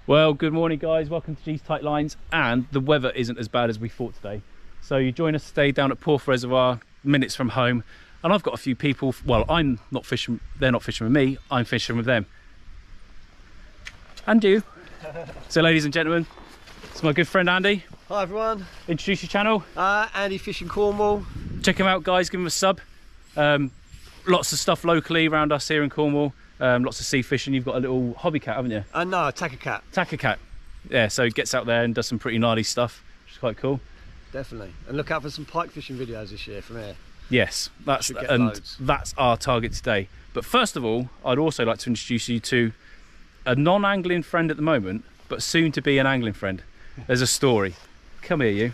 Well, good morning guys, welcome to G's Tight Lines, and the weather isn't as bad as we thought today. So you join us today down at Porth Reservoir, minutes from home, and I've got a few people, well, I'm not fishing, they're not fishing with me, I'm fishing with them. And you. So ladies and gentlemen, it's my good friend Andy. Hi everyone. Introduce your channel. Andy Fishing Cornwall. Check him out guys, give him a sub. Lots of stuff locally around us here in Cornwall. Lots of sea fishing. You've got a little hobby cat, haven't you? No, tacker cat. Tacker cat. Yeah, so he gets out there and does some pretty gnarly stuff, which is quite cool. Definitely. And look out for some pike fishing videos this year from here. Yes, that's our target today. But first of all, I'd also like to introduce you to a non-angling friend at the moment, but soon to be an angling friend. There's a story. Come here, you.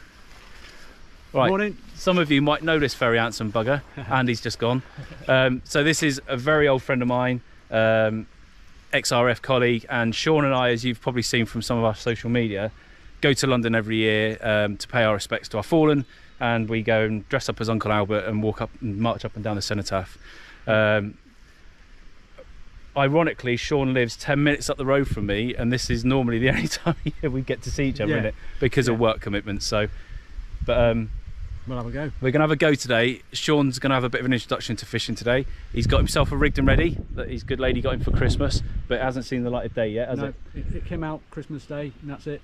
Right. Morning. Some of you might know this very handsome bugger. Andy's just gone. So this is a very old friend of mine. XRF colleague, and Sean and I, as you've probably seen from some of our social media, go to London every year to pay our respects to our fallen, and we go and dress up as Uncle Albert and walk up and march up and down the cenotaph. Ironically, Sean lives 10 minutes up the road from me, and this is normally the only time of year we get to see each other in it because of work commitments. So but we'll have a go. We're going to have a go today. Sean's going to have a bit of an introduction to fishing today. He's got himself a rigged and ready that his good lady got him for Christmas, but it hasn't seen the light of day yet, has it? It came out Christmas Day, and that's it.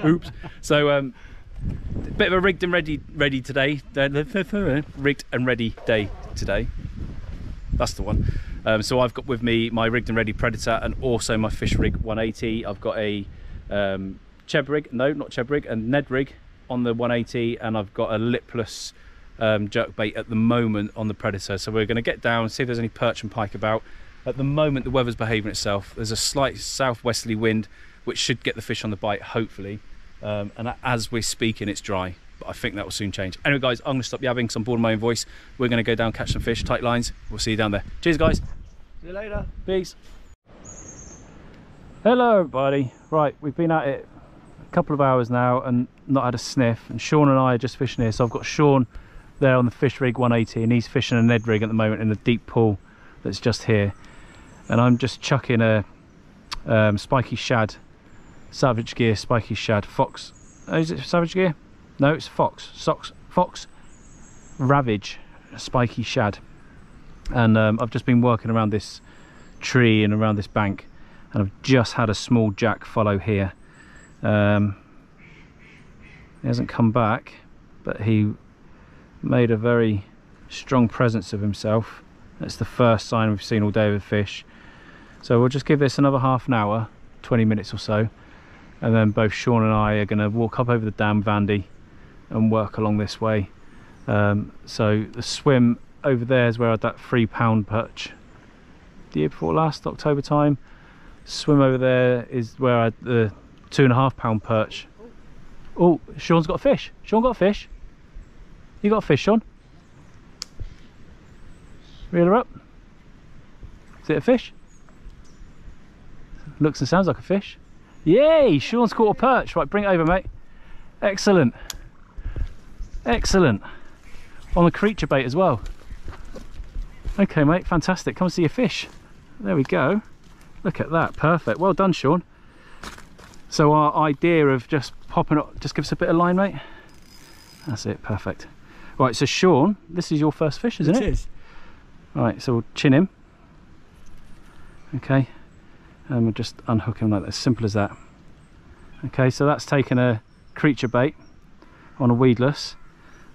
Oops. So, a bit of a rigged and ready today. Rigged and ready day today. That's the one. So I've got with me my rigged and ready Predator and also my Fish Rig 180. I've got a Cheb rig, no, not Cheb rig, a Ned rig on the 180, and I've got a lipless jerk bait at the moment on the Predator. So we're going to get down, see if there's any perch and pike about. At the moment the weather's behaving itself. There's a slight southwesterly wind which should get the fish on the bite, hopefully, and as we're speaking it's dry, but I think that will soon change. Anyway guys, I'm going to stop yabbing because I'm bored of my own voice. We're going to go down, catch some fish, tight lines. We'll see you down there. Cheers guys. See you later. Peace. Hello everybody. Right, we've been at it a couple of hours now and not had a sniff, and Sean and I are just fishing here. So I've got Sean there on the Fish Rig 180 and he's fishing a Ned rig at the moment in a deep pool that's just here, and I'm just chucking a spiky shad, Savage Gear spiky shad, Fox, is it Savage Gear? No, it's Fox Ravage spiky shad. And I've just been working around this tree and around this bank, and I've just had a small jack follow here. He hasn't come back, but he made a very strong presence of himself. That's the first sign we've seen all day of a fish. So we'll just give this another half an hour, 20 minutes or so, and then both Sean and I are going to walk up over the dam with Andy and work along this way. So the swim over there is where I had that 3 pound perch the year before last, October time. Swim over there is where I had the 2.5 pound perch. Oh, Sean's got a fish. Sean got a fish. You got a fish, Sean? Reel her up. Is it a fish? Looks and sounds like a fish. Yay! Sean's caught a perch. Right, bring it over, mate. Excellent. Excellent. On the creature bait as well. Okay, mate, fantastic. Come and see your fish. There we go. Look at that. Perfect. Well done, Sean. So our idea of just popping up, just give us a bit of line, mate. That's it. Perfect. Right, so Sean, this is your first fish, isn't it? It is. Right, so we'll chin him. Okay. And we'll just unhook him like that. As simple as that. Okay, so that's taken a creature bait on a weedless.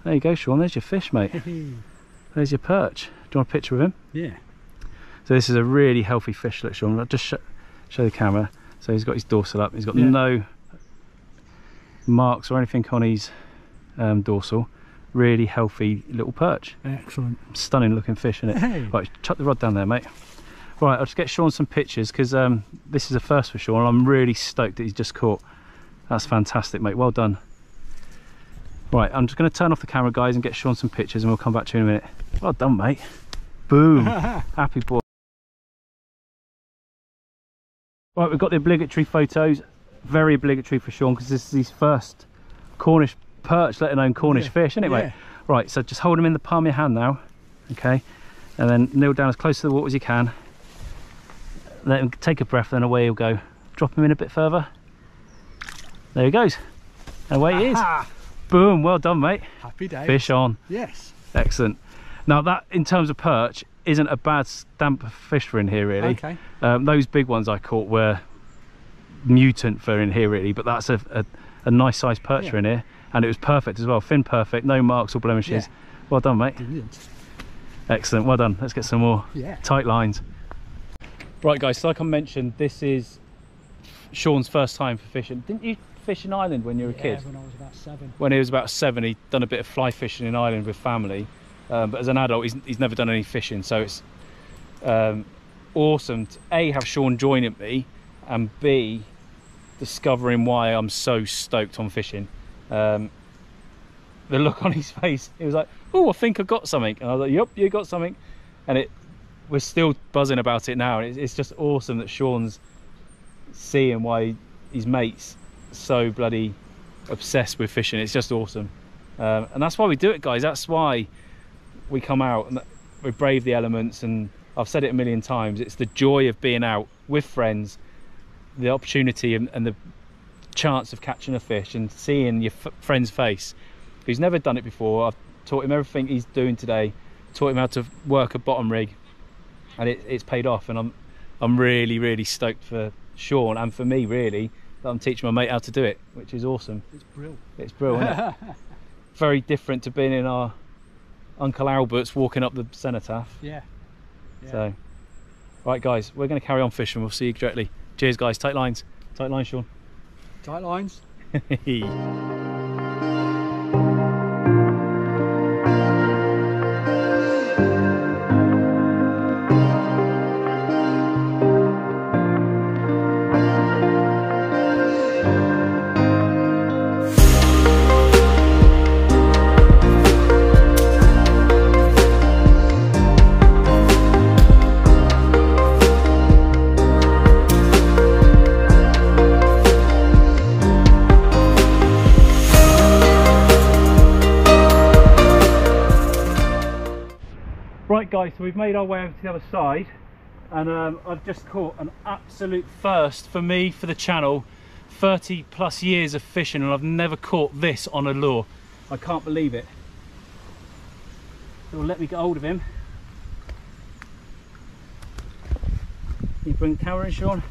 There you go, Sean. There's your fish, mate. There's your perch. Do you want a picture of him? Yeah. So this is a really healthy fish. Look, Sean, I'll just show the camera. So he's got his dorsal up. He's got no marks or anything on his dorsal. Really healthy little perch. Excellent. Stunning looking fish, isn't it? Hey. Right, chuck the rod down there, mate. Right, I'll just get Sean some pictures because this is a first for Sean. I'm really stoked that he's just caught. That's fantastic, mate. Well done. Right, I'm just going to turn off the camera, guys, and get Sean some pictures, and we'll come back to you in a minute. Well done, mate. Boom. Happy boy. Right, we've got the obligatory photos. Very obligatory for Sean because this is his first Cornish perch, let alone Cornish fish, isn't it, mate? Right, so just hold him in the palm of your hand now, okay? And then kneel down as close to the water as you can. Let him take a breath, then away he'll go. drop him in a bit further. There he goes. And away he is. Boom, well done, mate. Happy day. Fish on. Yes. Excellent. Now that, in terms of perch, isn't a bad stamp of fish for in here, really. Okay. Those big ones I caught were mutant for in here, really, but that's a nice sized percher in here, and it was perfect as well. Fin perfect, no marks or blemishes. Yeah. Well done, mate. Brilliant. Excellent, well done. Let's get some more Yeah. tight lines. Right, guys, so like I mentioned, this is Sean's first time for fishing. Didn't you fish in Ireland when you were a kid? When I was about 7. When he was about 7, he'd done a bit of fly fishing in Ireland with family, but as an adult he's never done any fishing, so it's awesome to A, have Sean joining me, and B, discovering why I'm so stoked on fishing. The look on his face, he was like, oh, I think I got something, and I was like, yep, you got something. And we're still buzzing about it now, and it's just awesome that Sean's seeing why his mates so bloody obsessed with fishing. It's just awesome, and that's why we do it, guys. That's why we come out and we brave the elements. And I've said it a million times, it's the joy of being out with friends, the opportunity and the chance of catching a fish and seeing your friend's face who's never done it before. I've taught him everything he's doing today, taught him how to work a bottom rig, and it's paid off. And I'm really stoked for Sean, and for me really, that I'm teaching my mate how to do it, which is awesome. It's brilliant. It's brilliant, isn't it? Very different to being in our Uncle Albert's walking up the cenotaph. Yeah. So right, guys, we're going to carry on fishing. We'll see you directly. Cheers, guys. Tight lines, Sean. Tight lines. Right, guys, so we've made our way over to the other side, and I've just caught an absolute first for me, for the channel. 30 plus years of fishing, and I've never caught this on a lure. I can't believe it. It'll let me get hold of him. You bring the camera in, Sean.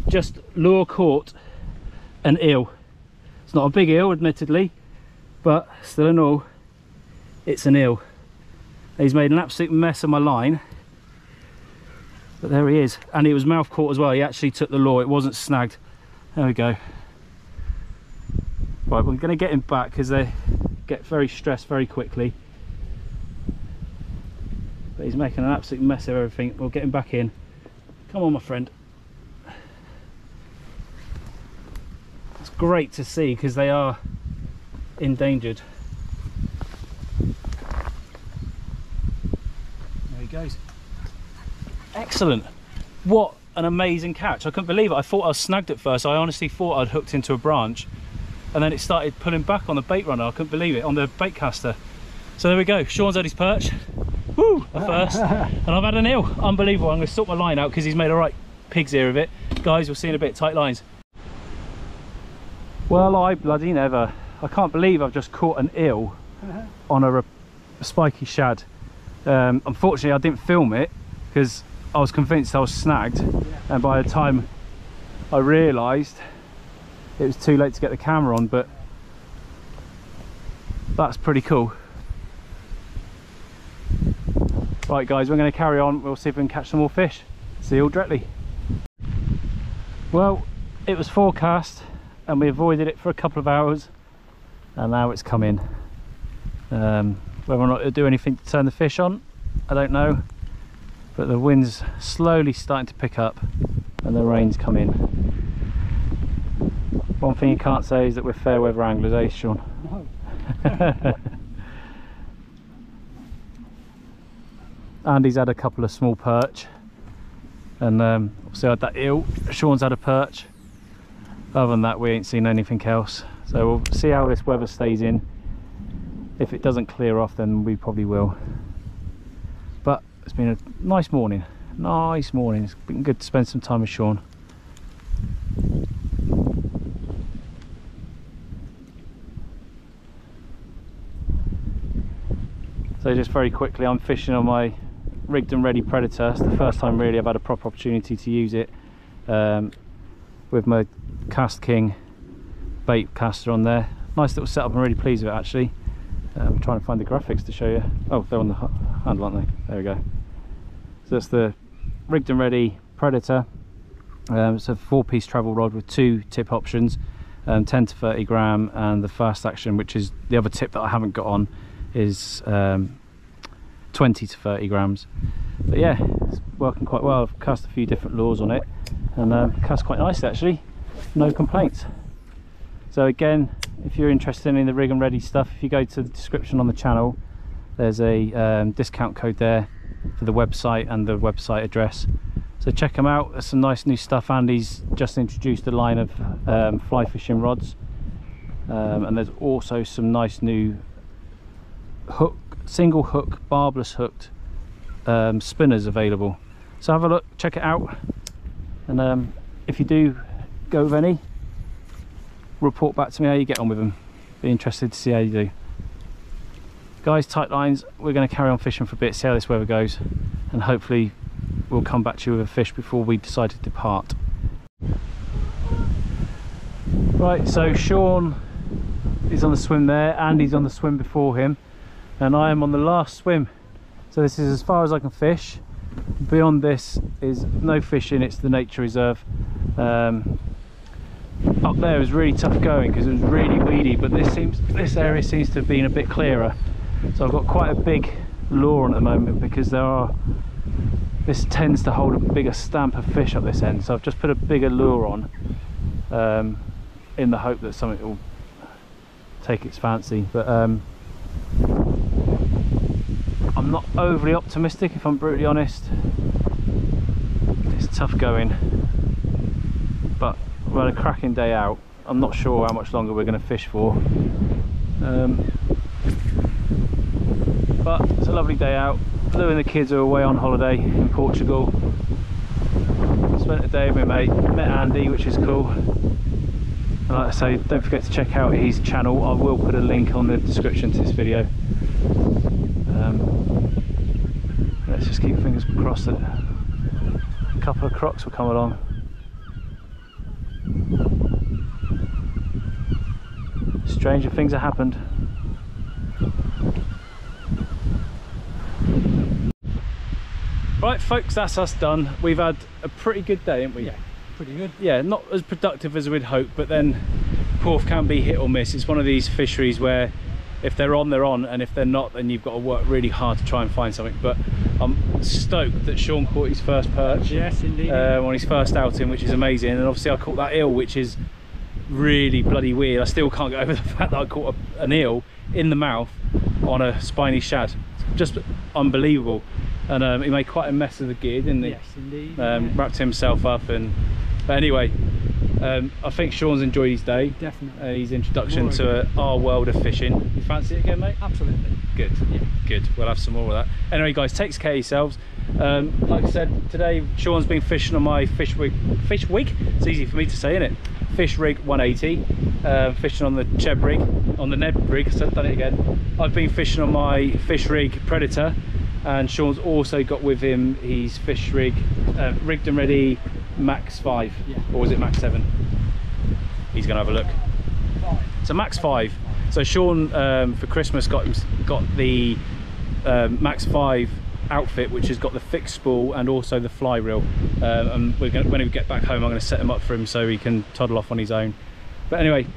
Just lure caught an eel. It's not a big eel, admittedly, but still in all, it's an eel. He's made an absolute mess of my line, but there he is, and he was mouth caught as well. He actually took the lure, it wasn't snagged. There we go. Right, we're going to get him back because they get very stressed very quickly, but he's making an absolute mess of everything. We'll get him back in. Come on, my friend. It's great to see because they are endangered. Goes. Excellent. What an amazing catch. I couldn't believe it. I thought I was snagged at first. I honestly thought I'd hooked into a branch, and then it started pulling back on the bait runner. I couldn't believe it, on the bait caster. So there we go. Sean's had his perch. Woo, a first. And I've had an eel. Unbelievable. I'm going to sort my line out because he's made a right pig's ear of it. Guys, we'll see in a bit. Tight lines. Well, I bloody never. I can't believe I've just caught an eel on a spiky shad. Unfortunately I didn't film it because I was convinced I was snagged, and by the time I realised it was too late to get the camera on, but that's pretty cool. Right, guys, we're going to carry on. We'll see if we can catch some more fish. See you all directly. Well, it was forecast and we avoided it for a couple of hours, and now it's come in. Whether or not it'll do anything to turn the fish on, I don't know, but the wind's slowly starting to pick up and the rain's come in. One thing you can't say is that we're fair weather anglers, eh, Sean? No. Andy's had a couple of small perch, and obviously I had that eel. Sean's had a perch. Other than that, we ain't seen anything else, so we'll see how this weather stays in. If it doesn't clear off, then we probably will. But it's been a nice morning. It's been good to spend some time with Sean. So just very quickly, I'm fishing on my rigged and ready Predator. It's the first time really I've had a proper opportunity to use it with my Cast King bait caster on there. Nice little setup, I'm really pleased with it actually. I'm trying to find the graphics to show you. Oh, they're on the handle, aren't they? There we go. So that's the rigged and ready Predator. It's a 4-piece travel rod with 2 tip options, 10 to 30 gram, and the fast action, which is the other tip that I haven't got on, is 20 to 30 grams. But yeah, it's working quite well. I've cast a few different lures on it and cast quite nicely actually, no complaints. So again, if you're interested in the rig and ready stuff, if you go to the description on the channel, there's a discount code there for the website and the website address. So check them out. There's some nice new stuff. Andy's just introduced a line of fly fishing rods, and there's also some nice new single hook, barbless hooked spinners available. So have a look, check it out, and if you do go with any, report back to me how you get on with them. Be interested to see how you do. Guys, tight lines, we're going to carry on fishing for a bit, see how this weather goes, and hopefully we'll come back to you with a fish before we decide to depart. Right, so Sean is on the swim there, Andy's on the swim before him, and I am on the last swim. So this is as far as I can fish. Beyond this is no fishing, it's the nature reserve. Up there was really tough going because it was really weedy, but this area seems to have been a bit clearer. So I've got quite a big lure on at the moment because this tends to hold a bigger stamp of fish up this end. So I've just put a bigger lure on in the hope that something will take its fancy. But I'm not overly optimistic, if I'm brutally honest. It's tough going, but we had a cracking day out. I'm not sure how much longer we're going to fish for, but it's a lovely day out. Lou and the kids are away on holiday in Portugal. Spent a day with my mate, met Andy, which is cool. And like I say, don't forget to check out his channel. I will put a link on the description to this video. Let's just keep fingers crossed that a couple of crocs will come along. Stranger things have happened. Right folks, that's us done. We've had a pretty good day, haven't we? Yeah, pretty good. Yeah, not as productive as we'd hoped, but then Porth can be hit or miss. It's one of these fisheries where if they're on, they're on, and if they're not, then you've got to work really hard to try and find something. But I'm stoked that Sean caught his first perch. Yes, indeed. On his first outing, which is amazing. And obviously I caught that eel, which is really bloody weird. I still can't get over the fact that I caught an eel in the mouth on a spiny shad. Just unbelievable. And he made quite a mess of the gear, didn't he? Yes, indeed. Wrapped himself up, but anyway, I think Sean's enjoyed his day. Definitely. His introduction to our world of fishing. You fancy it again, mate? Absolutely. Good. Yeah. Good. We'll have some more of that. Anyway, guys, take care of yourselves. Like I said, today Sean's been fishing on my fish rig. It's easy for me to say, isn't it? Fish rig 180. Fishing on the Cheb rig, on the Neb rig. So I've done it again. I've been fishing on my fish rig Predator, and Sean's also got with him his fish rig, rigged and ready Max 5, yeah. Or was it Max 7? He's gonna have a look. It's a Max 5. So Sean for Christmas got the Max 5 outfit, which has got the fixed spool and also the fly reel. And when we get back home, I'm going to set him up for him so he can toddle off on his own. But anyway,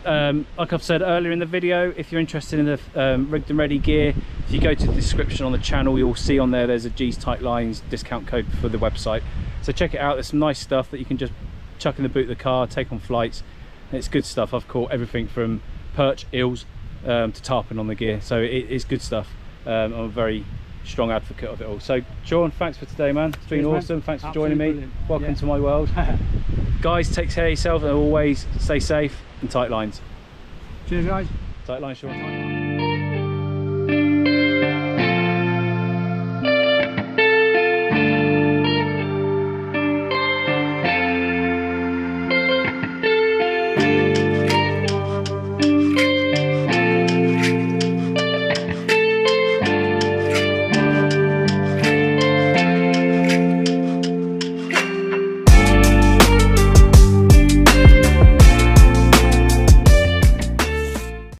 like I've said earlier in the video, if you're interested in the rigged and ready gear, if you go to the description on the channel, you'll see on there there's a G's Tight Lines discount code for the website. So check it out. There's some nice stuff that you can just chuck in the boot of the car, take on flights. It's good stuff. I've caught everything from perch, eels to tarpon on the gear, so it's good stuff. I'm a very strong advocate of it all. So Sean, thanks for today, man. It's been awesome. Thanks for joining me. Brilliant. Welcome to my world. Guys, take care of yourself and always stay safe and tight lines. Cheers, guys. Tight lines, Sean.